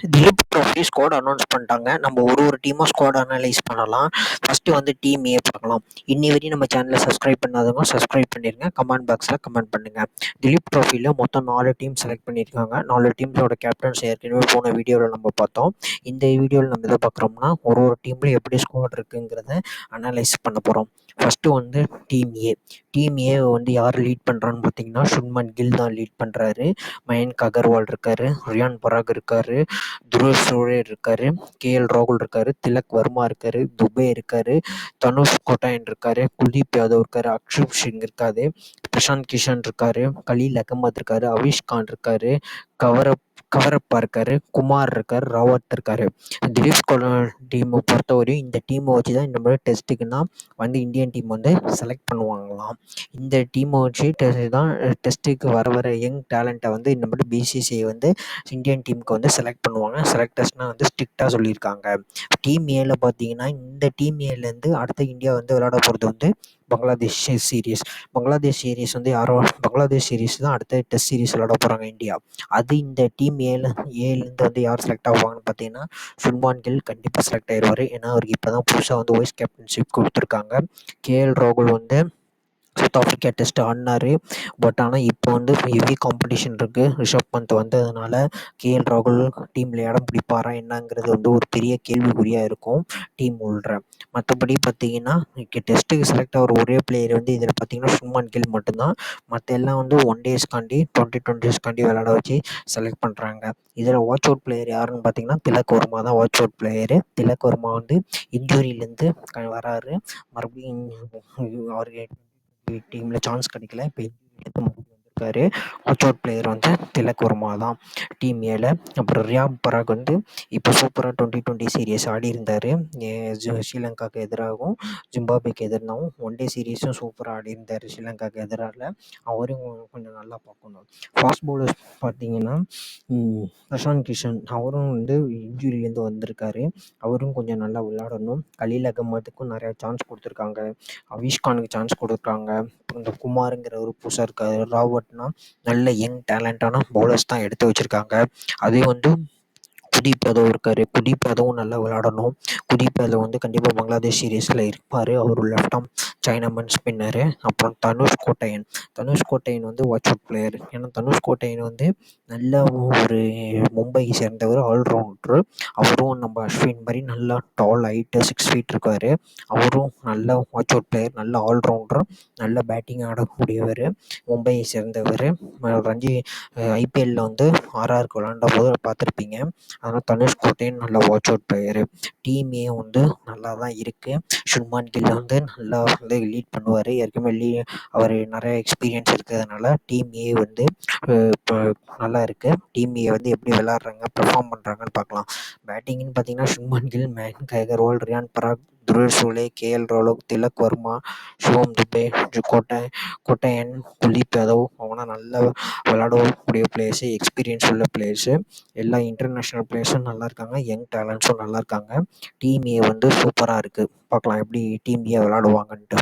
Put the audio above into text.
Dilip trophy squad announce பண்ணிட்டாங்க. நம்ம ஒரு டீமாக ஸ்குவாட் அனலைஸ் பண்ணலாம். ஃபஸ்ட்டு வந்து டீம் ஏ பார்க்கலாம். இன்னி வரையும் நம்ம சேனலை சப்ஸ்கிரைப் பண்ணாதவங்க சப்ஸ்கிரைப் பண்ணிடுங்க. கமெண்ட் பாக்ஸில் கமெண்ட் பண்ணுங்கள். திலீப் ட்ரோஃபியில் மொத்தம் 4 டீம் செலக்ட் பண்ணியிருக்காங்க. 4 டீம்ஸோட கேப்டன்ஸ் ஏற்கனவே போன வீடியோவில் நம்ம பார்த்தோம். இந்த வீடியோவில் நம்ம எதை பார்க்குறோம்னா ஒரு டீம்லையும் எப்படி ஸ்குவாட் இருக்குங்கிறத அனலைஸ் பண்ண போகிறோம். ஃபஸ்ட்டு வந்து டீம் ஏ. டீம் ஏ வந்து யார் லீட் பண்ணுறான்னு பார்த்தீங்கன்னா சுப்மன் கில் தான் லீட் பண்ணுறாரு. மயங்க் அகர்வால் இருக்கார், ரியான் பராக் இருக்கார், துருவ் சூரேர் இருக்கார், கேஎல் ராகுல் இருக்கார், திலக் வர்மா இருக்கார், துபே இருக்கார், தனுஷ் கோட்டாயன் இருக்கார், குல்தீப் யாதவ் இருக்கார், அக்ஷுப் சிங் இருக்காரு, பிரசாந்த் கிஷன் இருக்கார், கலீல் அகமது இருக்கார், அவிஷ் கான் இருக்கார், கவரப்பா இருக்கார், குமார் இருக்கார், ராவத் இருக்கார். திலீப் டீமை பொறுத்தவரையும் இந்த டீமை வச்சு தான் இந்த மாதிரி டெஸ்ட்டுக்குன்னா வந்து இந்தியன் டீம் வந்து செலக்ட் பண்ணுவாங்களாம். இந்த டீமை வச்சு தான் டெஸ்ட்டுக்கு வர யங் டேலண்ட்டை வந்து இந்த மாதிரி பிசிசிஐ வந்து இந்தியன் டீமுக்கு வந்து செலக்ட் பண்ணுவாங்க. செலக்டர்ஸ்னால் வந்து ஸ்ட்ரிக்டாக சொல்லியிருக்காங்க. டீம் ஏல பார்த்தீங்கன்னா இந்த டீம் ஏலேருந்து அடுத்த இந்தியா வந்து விளையாட போகிறது வந்து பங்களாதேஷ் சீரீஸ். பங்களாதேஷ் சீரீஸ் தான் அடுத்த டெஸ்ட் சீரீஸ் விளையாட போகிறாங்க இந்தியா. அது இந்த டீம் ஏலேருந்து வந்து யார் செலக்ட் ஆவாங்கன்னு பார்த்தீங்கன்னா சுப்மான் கில் கண்டிப்பாக செலக்ட் ஆயிடுவார். ஏன்னா அவருக்கு இப்போ தான் புதுசாக வந்து வைஸ் கேப்டன்ஷிப் கொடுத்துருக்காங்க. கேஎல் ராகுல் வந்து சவுத் ஆஃப்ரிக்கா டெஸ்ட் ஆடினார். பட் ஆனால் இப்போ வந்து ஹெவி காம்படிஷன் இருக்குது. ரிஷப் பந்த் வந்ததுனால கேஎல் ராகுல் டீமில் இடம் பிடிப்பாரா என்னங்கிறது வந்து ஒரு பெரிய கேள்விக்குறியாக இருக்கும் டீம் உள்ற. மற்றபடி பார்த்தீங்கன்னா டெஸ்ட்டுக்கு செலக்ட் ஆகிற ஒரே பிளேயர் வந்து இதில் பார்த்தீங்கன்னா சுப்மன் கில் மட்டும்தான். மற்ற எல்லாம் வந்து 1 டேஸ்க்காண்டி 2020 விளையாட வச்சு செலக்ட் பண்ணுறாங்க. இதில் வாட்ச் அவுட் பிளேயர் யாருன்னு பார்த்தீங்கன்னா திலக் வர்மா தான் watch out player. Tilak Varma வந்து இன்ஜுரியிலேருந்து வராரு. மறுபடியும் அவருக்கு டீமில் சான்ஸ் கிடைக்கல. இப்போ வந்திருக்காரு. வாட்ச் அவுட் பிளேயர் வந்து திலக் வர்மா தான் டீம் ஏல. அப்புறம் ரியான் பராக் வந்து இப்போ சூப்பராக 2020 சீரீஸ் ஆடி இருந்தார். ஸ்ரீலங்காவுக்கு எதிராகவும் ஜிம்பாப்வேக்கு எதிராகவும் 1 டே சீரீஸும் சூப்பராக ஆடி இருந்தார் ஸ்ரீலங்காவுக்கு எதிராக. அவரும் கொஞ்சம் நல்லா பார்க்கணும். ஃபாஸ்ட் பவுலர்ஸ் பார்த்தீங்கன்னா பிரசாந்த் கிஷன் அவரும் வந்து இன்ஜுரியிலேருந்து வந்திருக்காரு. அவரும் கொஞ்சம் நல்லா விளையாடணும். கலீல் அகமதுக்கும் நிறையா சான்ஸ் கொடுத்துருக்காங்க. அவிஷ் கானுக்கு சான்ஸ் கொடுக்குறாங்க. இந்த குமாருங்கிற ஒரு புதுசாக இருக்காரு. ராவட்னா நல்ல யங் டேலண்டான பவுலர்ஸ் தான் எடுத்து வச்சுருக்காங்க. அதே வந்து குல்தீப் யாதவ் இருக்கார். குல்தீப் யாதவும் நல்லா விளையாடணும். குல்தீப் யாதவ் வந்து கண்டிப்பாக பங்களாதேஷ் சீரீஸில் இருப்பார். அவர் லெஃப்ட் ஆர்ம் சைனாமன் ஸ்பின்னரு. அப்புறம் தனுஷ் கோட்டையன் வந்து வாட்ச் அவுட் பிளேயர். ஏன்னா தனுஷ் கோட்டையன் வந்து நல்ல ஒரு மும்பையை சேர்ந்தவர், ஆல்ரவுண்டரு. அவரும் நம்ம அஸ்வின் மாதிரி நல்லா டால் ஹைட்டு 6 ஃபீட் இருக்கார். அவரும் நல்ல வாட்ச் அவுட் பிளேயர், நல்ல ஆல்ரவுண்டர், நல்ல பேட்டிங் ஆடக்கூடியவர், மும்பையை சேர்ந்தவர். ரஞ்சி ஐபிஎல்லில் வந்து ஆர்ஆருக்கு விளாண்ட போது பார்த்துருப்பீங்க. அதனால் தனுஷ் கோட்டையன் நல்ல watch out player. Team A வந்து நல்லா தான் இருக்குது. சுப்மன் கில் வந்து நல்லா வந்து லீட் பண்ணுவார். ஏற்கனவே அவர் நிறைய எக்ஸ்பீரியன்ஸ் இருக்கிறதுனால டீம் ஏ வந்து இப்போ நல்லா இருக்குது. டீம் ஏ வந்து எப்படி விளாட்றாங்க, பெர்ஃபார்ம் பண்ணுறாங்கன்னு பார்க்கலாம். பேட்டிங்னு பார்த்தீங்கன்னா சுப்மன் கில், மயங்க் அகர்வால், ரியான் பராக், துருவ் சூரேர், கேஎல் ராகுல், திலக் வர்மா, சிவம் துபே, கோட்டையன், குல்தீப் யாதவ் அவங்களாம் நல்லா விளையாடக்கூடிய பிளேயர்ஸு, எக்ஸ்பீரியன்ஸ் உள்ள பிளேயர்ஸு. எல்லா இன்டர்நேஷ்னல் பிளேயர்ஸும் நல்லா இருக்காங்க. யங் டேலண்ட்ஸும் நல்லா இருக்காங்க. டீம் ஏ வந்து சூப்பராக இருக்குது. பார்க்கலாம் எப்படி டீம் ஏ விளையாடுவாங்கன்ட்டு.